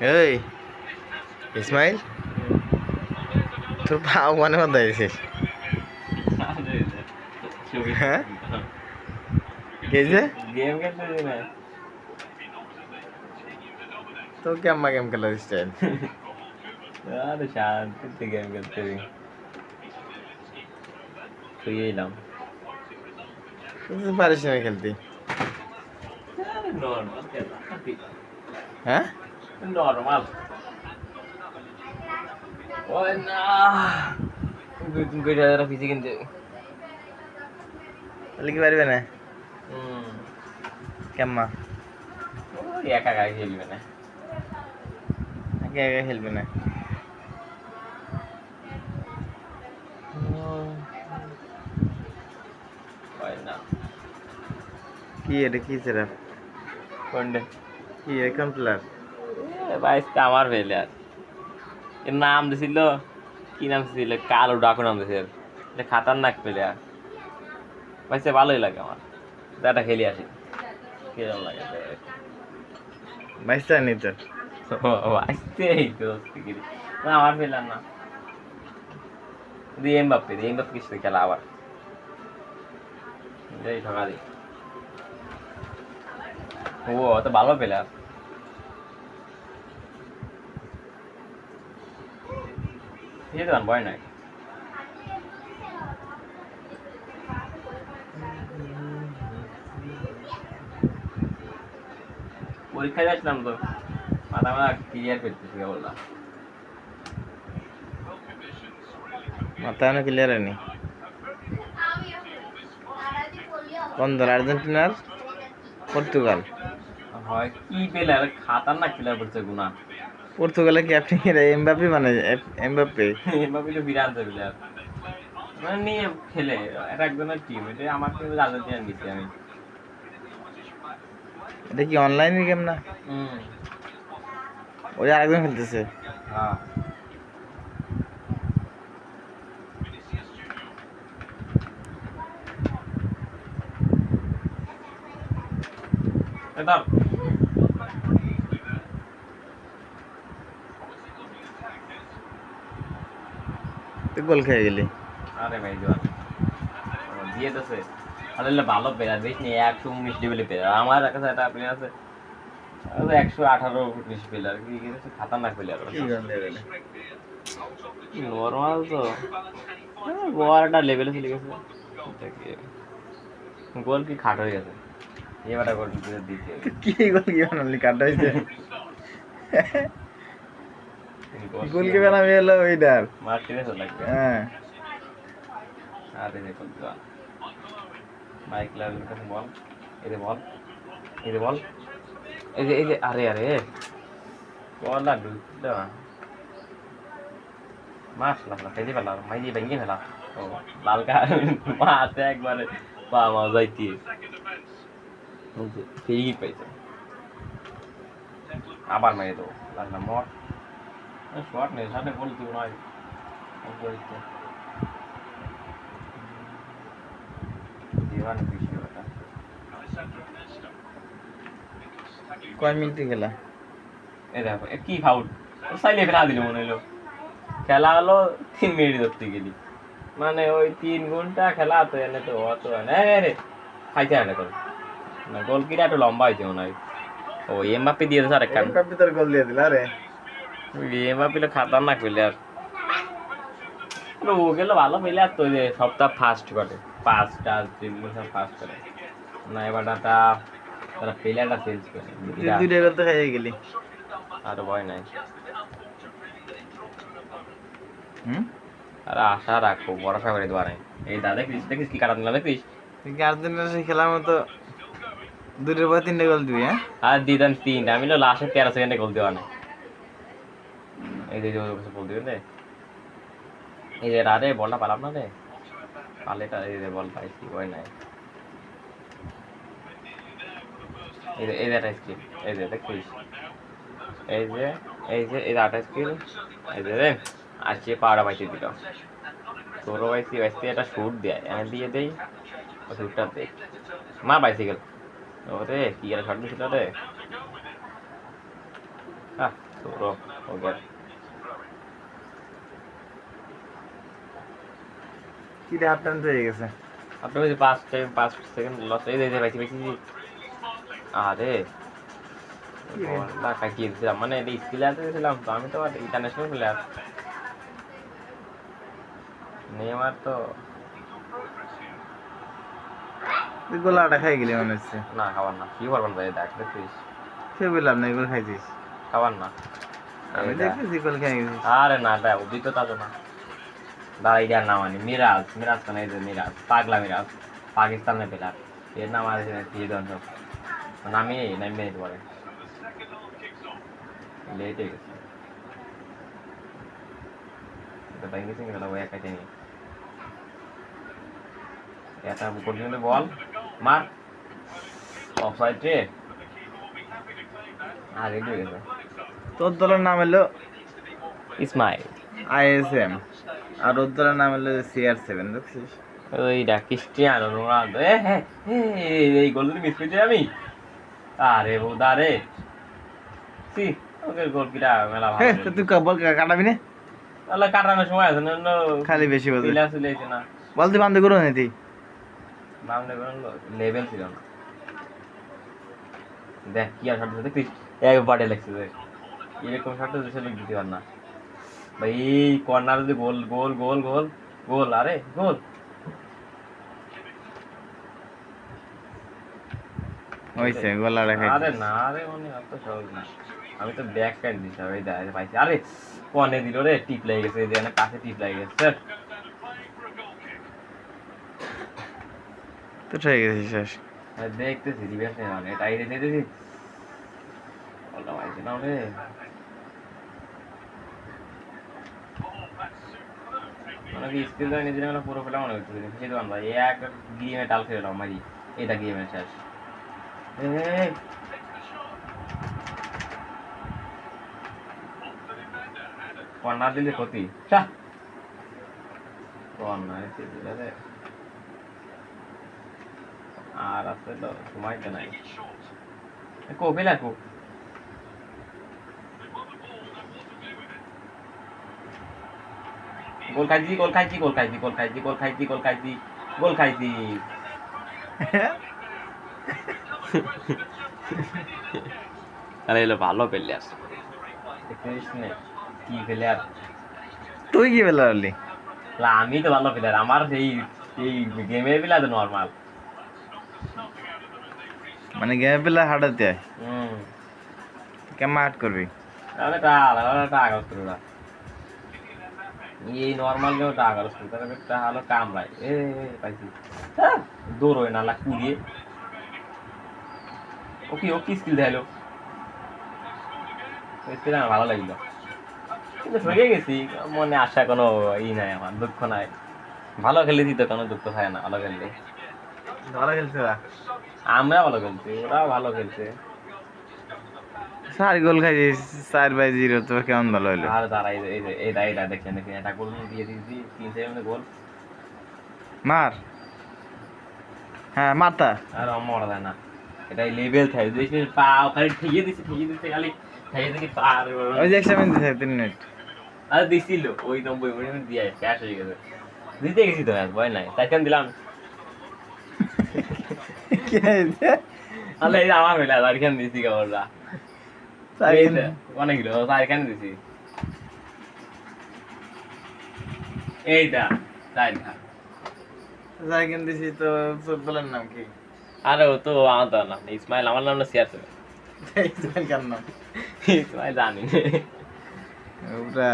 এই ইসমাইল, তোর পাও মানে মধ্যে আছিস? হ্যাঁ, কে যে গেম খেলতে না তো কেমন গেম খেলার স্টাইল? আরে শান্তিতে গেম খেলতে শুয়ে এলাম পারিস না খেলতে? নর্মাল খেলা হ্যাঁ, নর্মাল ওই না 2-3 কোটি টাকা পিছিয়ে কিনতে তাহলে কি পারবে না? হুম কেম্মা ওই একা একা খেলবে না একে একে খেলবে না? হয় না কি এটা, কি সেরাপ, কোনটা কি এখন প্লেয়ার? বাইশটা আমার ফেলে আর এর নাম দিছিল কি নাম ছিল কালো ডাকু নাম দিছিল এটা খাতারনাক প্লেয়ার বাইশটা ভালোই লাগে আমার দাটা খেলি আসি কিরম লাগে বাইশটা নি তোর? বাইশতে এই তো না আমার ফেলার না এমবাপ্পে কিছু খেলা আবার এই ঠকা দিই ও অত ভালো প্লেয়ার ঠিক আছে ভয় নাই পরীক্ষায় যাচ্ছিলাম তো মাথা মাথা ক্লিয়ার করতেছি বললাম মাথা এখনো ক্লিয়ার হয়নি? কোন দল, আর্জেন্টিনার পর্তুগাল? হয় কি প্লেয়ার খাতারনাক প্লেয়ার বলছে গুনা পর্তুগালে কি আপনি এমবাপ্পে মানে এমবাপ্পে? এমবাপ্পে তো বিরাট প্লেয়ার মানে নিয়ে খেলে এটা একজনের টিম এটা আমার টিম আর্জেন্টিনা নিচ্ছি আমি এটা কি অনলাইনের গেম না? হুম ওই আরেকজন খেলতেছে? হ্যাঁ এটা তুই গোল খেয়ে গেলি। আরে ভাই জোয়ান দিয়ে দিছে তাহলে ভালো প্লেয়ার বেশ নেই 119 লেভেলের প্লেয়ার আমার কাছে একটা প্লেয়ার আছে 118-19 প্লেয়ার কি খাতারনাক প্লেয়ার কি গান দেবে? নর্মাল তো বড় একটা লেভেলে চলে গেছে গোল কি খাট হয়ে গেছে এবারটা গোল দিতে কি গোল কি বানালি, কাটা হয়েছে? গোল কি বানাবি হলো ওইটার? মার্টিনেজ লাগবে হ্যাঁ, আর এই যে গোল দেওয়া মাইক লাভের কাছে বল এই যে বল এই যে বল এই যে আরে আরে বল না ঢুকছিল না মাসলা খেলে ফেলা মাইজি ভেঙে ফেলা ও লাল কার্ড মাতে একবারে বা মজাইতি ফ্রি পাইছে আবার মেরে দেবো লাগলাম মর শর্ট নেই সামনে গোল দিব নয় দিওয়ান বেশি ওটা কয় মিনিটে খেলা? এই দেখো কি ফাউল সাইলে ফেলা দিল মনে হলো খেলা হলো 3 মিনিট ধরতে গেলি মানে ওই 3 ঘন্টা খেলা তো এনে তো অত না রে খাইতে আনে গোল না গোল কিরা একটু লম্বা হয়েছে মনে হয় ও এমবাপ্পে দিয়ে দিয়েছে আরেক কান এমবাপ্পে তোর গোল দিয়ে দিল। আরে এমবাপ্পে খাতারনাক প্লেয়ার ও গেল ভালো প্লেয়ার তো যে সপ্তাহ ফার্স্ট করে 5টা 3 সব ফার্স্ট করে না এবারটা তারা প্লেয়ারটা চেঞ্জ করে তুই দুইটা গোল তো খাইয়ে গেলি। আর ভয় নাই হুম, আর আশা রাখো ভরসা করে দেওয়া নাই এই দাদা দেখিস কি কাটা দিলাম দেখিস তুই কি আর্জেন্টিনার সেই খেলার মতো দুটোর পর তিনটে গোল দিবি? হ্যাঁ, আর দিদাম 3 আমি লাস্টের 13 সেকেন্ডে গোল দেওয়া নাই এই যে বল দিবেন রে এই যে রারে বলটা পালাম না রে পালেটা এই যে বল পাইছি ভয় নাই এই যে একটা স্কিল এই যে দেখিস এই যে আটা স্কিল এই যে রে আসছে পাড়া পাইতে দিল তোরও পাইছি একটা শুট দেয় এনে দিয়ে দেই ও শুটটা দে মা বাইসাইকেল ওরে কি আর শট দিছিল রে তো ওকে কি রে হাফ টাইম তো হয়ে গেছে। আপনি ওই যে 5 সেকেন্ড লস এই যে পাইছি পাইছি আরে কি রে? বলটা কাটিয়ে দিয়েছিলাম মানে এটা স্কিল আছে দিয়েছিলাম তো আমি তো ইন্টারন্যাশনাল প্লেয়ার নেইমার তো তুই গোলাটা খাই গেলি মনে হচ্ছে। না খাবার না কি করবেন ভাই দেখ দেখছিস সে বললাম না এগুলো খাইছিস। খাবার না আমি এই দেখ। দেখতেছি গোল খাই গেছিস। আরে না এটা অভিজ্ঞ তা তো না দাঁড়াই দেওয়ার নাম আনি মিরাজ মিরাজ তো না এই যে মিরাজ পাগলা মিরাজ পাকিস্তানের প্লেয়ার এর নাম আছে দিয়ে দেন সব নামি নামে পরে লেট হয়ে গেছে এটা বাইক গেছে গেল ওই একাই জানি এটা পর্যন্ত বল মার অফসাইড রে আর রেডি হয়ে গেছে তোর দলের নাম হলো ইসমাইল ISM আর ওর দলের নাম হলো CR7 দেখছিস। ওইটা ক্রিস্টিয়ানো রোনালদো হ্যাঁ এই গোল মিস করেছি আমি আরে বোদা রে সি ওকে গোল কিরা মেলা হ্যাঁ ভালো তুই বল কাটাবি না তাহলে কাটানোর সময় আছে না খালি বেশি বাজে পিলা চলেছে না বল তুই বান্ধ করো না তুই নাম লেভেল ছিল না দেখ কি আর শর্ট দেখছিস একবারে লাগছে দেখ এরকম শর্ট দেশে লিখ দিতে পার না ভাই কর্নার যদি গোল গোল গোল গোল গোল আরে গোল হইছে গোলাটা খাই আরে না রে মানে এত সহজ না আমি তো ব্যাক কাট দিছি ওই দেখ পাইছি আরে কোনে দিল রে টিপ লেগে গেছে এই যে না কাছে টিপ লেগে গেছে তো ঠিক আছে শেষ। দেখতেছি ডিফেন্সে মানে এটাই রে দেখতেছি বলটা পাইছি না রে মানে কি স্কিল দেয় নিজের মানে পুরো ফেলা মনে হচ্ছে বুঝতে পারলাম ভাই এক গেমে টাল খেলাম মারি এটা গেমে শেষ কর্নার দিলে ক্ষতি কর্নার দিলে রে আর আছে তো সময়টা নাই কবে লাগবো গোল খাইছি গোল খাইছি গোল খাইছি গোল খাইছি গোল খাইছি গোল খাইছি গোল খাইছি আরে এলো ভালো প্লেয়ার দেখছিস না কি প্লেয়ার তুই কি বেলা হলি আমি তো ভালো প্লেয়ার আমার এই গেমের প্লেয়ার তো নর্মাল মানে গেমে পেলে হাঁটাতে কেমন আট করবি তাহলে টাকা করতে না এই নর্মাল গেম টাকা করতে তাহলে একটা হলো কামড়ায় পাইছি দৌড়োয় না লাগ কুড়িয়ে ওকে স্কিল দেখালো স্কিল আমার ভালো লাগলো কিন্তু ঠকে গেছি মনে আশা কোনো নাই আমার দুঃখ নাই ভালো খেলেছি তো কোনো দুঃখ থাকে না ভালো খেললে ভালো খেলছে আমরা ভালো খেলছি ওরাও ভালো খেলছে 4 গোল খাইছিস 4/0 তো কেমন ভালো হলো আর তারা এইটা দেখছেন দেখেন এটা গোল দিয়ে দিয়েছি 3 সেকেন্ডে গোল মার হ্যাঁ মারতা আর মরা যায় না এটাই লেভেল থাকে দেখছিস পা খালি ঠেকিয়ে দিচ্ছে খালি ঠেকিয়ে দেখি পার ওই যে একটা মিনিট দিছে 3 মিনিট আর দিছিল ওই 90 মিনিট দিয়ে ক্যাশ হয়ে গেছে দিতে গেছি তো আর ভয় নাই তাই কেন দিলাম কি হইছে আলে এই আমার হইলা আর কেন দিছি কাবড়া অনেক গেল আর কেন দিছি এইটা তাই না জায়গান দিছি তো ফুটবলের নাম কি আরে ও তো আমার নাম ইসমাইল আমার নাম না শেয়ার করে ইসমাইল কার নাম ইসমাইল জানি ওটা